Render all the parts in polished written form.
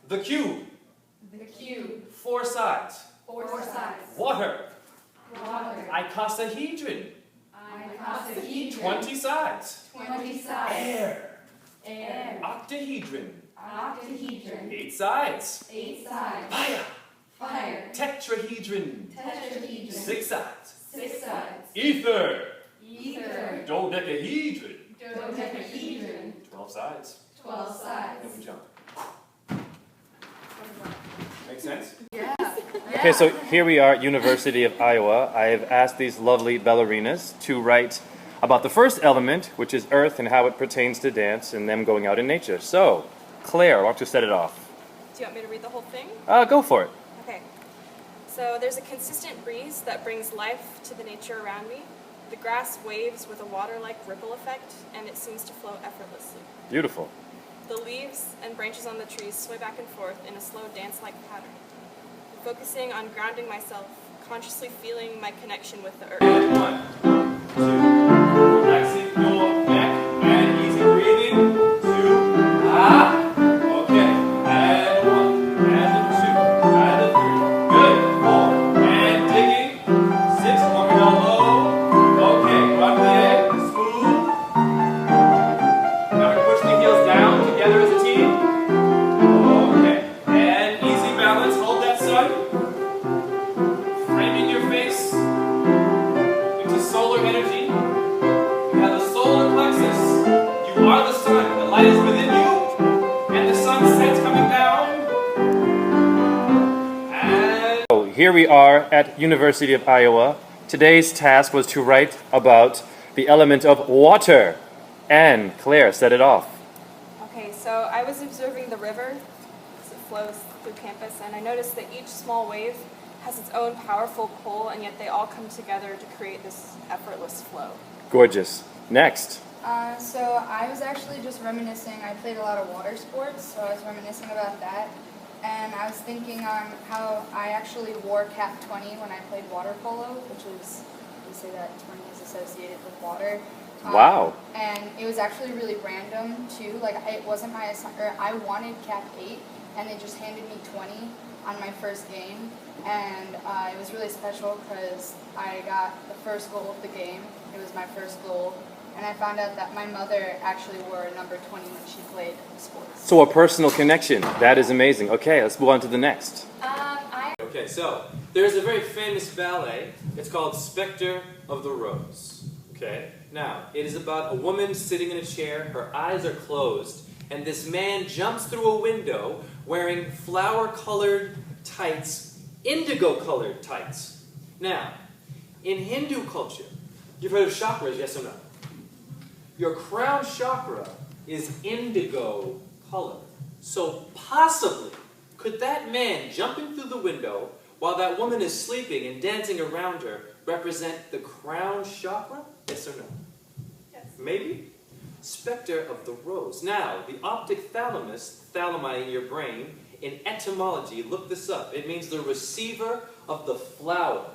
The cube. The cube. 4 sides. 4 sides. Water. Water. Icosahedron. Icosahedron. 20 sides. 20 sides. Air. Air. Octahedron. Octahedron. 8 sides. 8 sides. Fire. Fire. Tetrahedron. Tetrahedron. 6 sides. 6 sides. Ether. Ether. Dodecahedron. Dodecahedron. 12 sides. 12 sides. Then we jump. Make sense? Yeah. Okay, so here we are at University of Iowa. I have asked these lovely ballerinas to write about the first element, which is earth and how it pertains to dance and them going out in nature. So, Claire, why don't you set it off? Do you want me to read the whole thing? Go for it. Okay. So there's a consistent breeze that brings life to the nature around me. The grass waves with a water-like ripple effect, and it seems to flow effortlessly. Beautiful. The leaves and branches on the trees sway back and forth in a slow dance-like pattern. I'm focusing on grounding myself, consciously feeling my connection with the earth. 1, 2. Relaxing your neck and easy breathing. 2. Okay. And 1. And 2. And 3. Good. 4. And digging. 6. Walking down low. Okay. Rock the egg. Smooth. Now push the heels down together as a team. Okay. And easy balance. Hold that sun. Framing your face into solar energy. You have the solar plexus. You are the sun. The light is within you. And the sunset's coming down. And So here we are at University of Iowa. Today's task was to write about the element of water. And Claire, set it off. Okay, so I was observing the river as it flows through campus, and I noticed that each small wave has its own powerful pull, and yet they all come together to create this effortless flow. Gorgeous. Next. So I was actually just reminiscing. I played a lot of water sports, so I was reminiscing about that. And I was thinking on how I actually wore cap 20 when I played water polo, which is, we say that 20 is associated with water. Wow. And it was actually really random too. Like it wasn't my assignment. I wanted cap 8, and they just handed me 20 on my first game. And it was really special because I got the first goal of the game. It was my first goal. And I found out that my mother actually wore number 20 when she played sports. So a personal connection. That is amazing. Okay, let's move on to the next. okay, so there's a very famous ballet. It's called Spectre of the Rose. Okay? Now, it is about a woman sitting in a chair, her eyes are closed, and this man jumps through a window wearing flower-colored tights, indigo-colored tights. Now, in Hindu culture, you've heard of chakras, yes or no? Your crown chakra is indigo color. So possibly, could that man jumping through the window while that woman is sleeping and dancing around her represent the crown chakra? Yes or no? Yes. Maybe? Spectre of the rose. Now, the optic thalamus, thalami in your brain, in etymology, look this up. It means the receiver of the flower.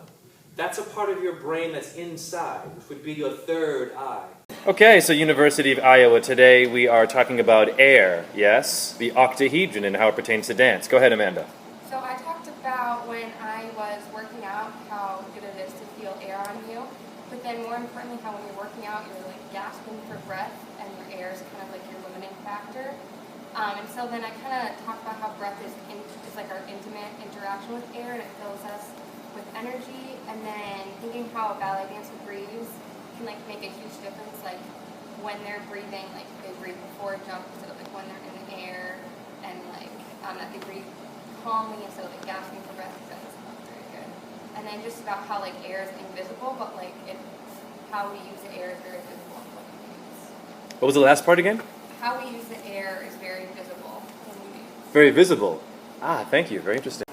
That's a part of your brain that's inside, which would be your third eye. Okay, so University of Iowa, today we are talking about air, yes? The octahedron and how it pertains to dance. Go ahead, Amanda. So I talked about when I was working out how good it is to feel air on you, but then more importantly how when you're working out you're like gasping for breath and your air is kind of like your limiting factor. And so then I kind of talked about how breath is like our intimate interaction with air and it fills us with energy, and then thinking how a ballet dancer breathes can like make a huge difference, like when they're breathing, like they breathe before a jump instead of like when they're in the air, and like that they breathe calmly instead of like gasping for breath. Because that's not very good. And then just about how like air is invisible, but like how we use the air is very visible in what we use. What was the last part again? How we use the air is very visible when we use. Very visible. Thank you. Very interesting.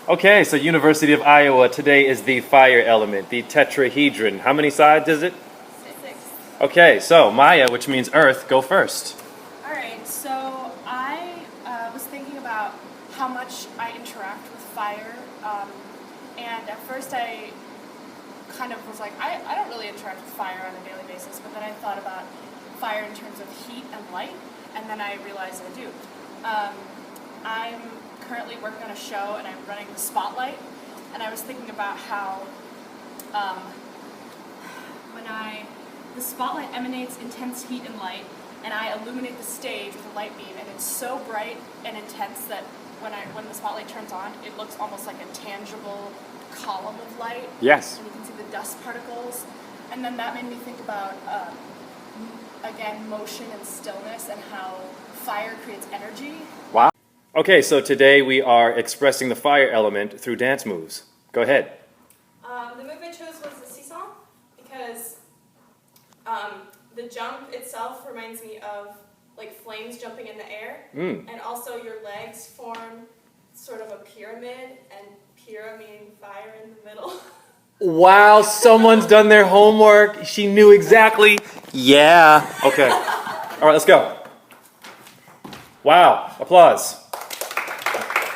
Okay, so University of Iowa, today is the fire element, the tetrahedron. How many sides is it? 6. Okay, so Maya, which means earth, go first. Alright, so I was thinking about how much I interact with fire, and at first I kind of was like, I don't really interact with fire on a daily basis, but then I thought about fire in terms of heat and light, and then I realized I do. I'm currently working on a show and I'm running the spotlight, and I was thinking about how the spotlight emanates intense heat and light, and I illuminate the stage with a light beam, and it's so bright and intense that when the spotlight turns on, it looks almost like a tangible column of light. Yes. And you can see the dust particles. And then that made me think about, again, motion and stillness and how fire creates energy. Wow. Okay, so today we are expressing the fire element through dance moves. Go ahead. The move I chose was the seesaw because the jump itself reminds me of like flames jumping in the air, and also your legs form sort of a pyramid, and pira meaning fire in the middle. Wow, someone's done their homework. She knew exactly. Yeah. Okay. All right, let's go. Wow, applause.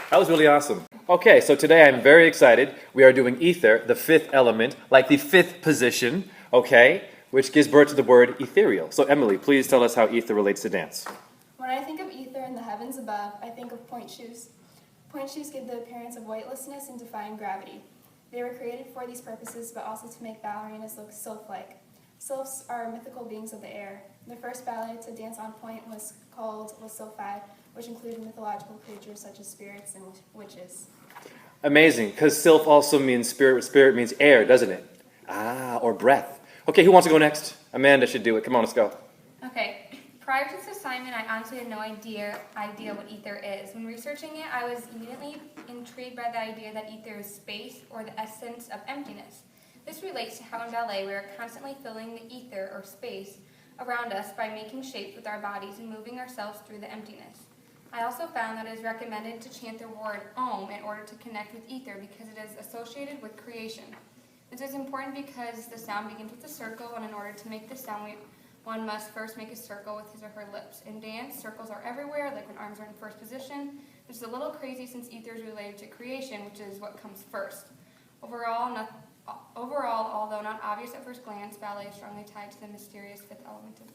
That was really awesome. Okay, so today I'm very excited. We are doing ether, the fifth element, like the fifth position, okay, which gives birth to the word ethereal. So Emily, please tell us how ether relates to dance. When I think of ether in the heavens above, I think of point shoes. Point shoes give the appearance of weightlessness and defying gravity. They were created for these purposes, but also to make ballerinas look sylph-like. Sylphs are mythical beings of the air. The first ballet to dance on point was called La Sylphide, which included mythological creatures such as spirits and witches. Amazing, because sylph also means spirit. Spirit means air, doesn't it? Ah, or breath. Okay, who wants to go next? Amanda should do it. Come on, let's go. Okay, prior to this assignment, I honestly had no idea what ether is. When researching it, I was immediately intrigued by the idea that ether is space, or the essence of emptiness. This relates to how in ballet we are constantly filling the ether, or space, around us by making shapes with our bodies and moving ourselves through the emptiness. I also found that it is recommended to chant the word Om in order to connect with ether because it is associated with creation. This is important because the sound begins with a circle, and in order to make the sound, one must first make a circle with his or her lips. In dance, circles are everywhere, like when arms are in first position, which is a little crazy since ether is related to creation, which is what comes first. Overall, although not obvious at first glance, ballet is strongly tied to the mysterious fifth element of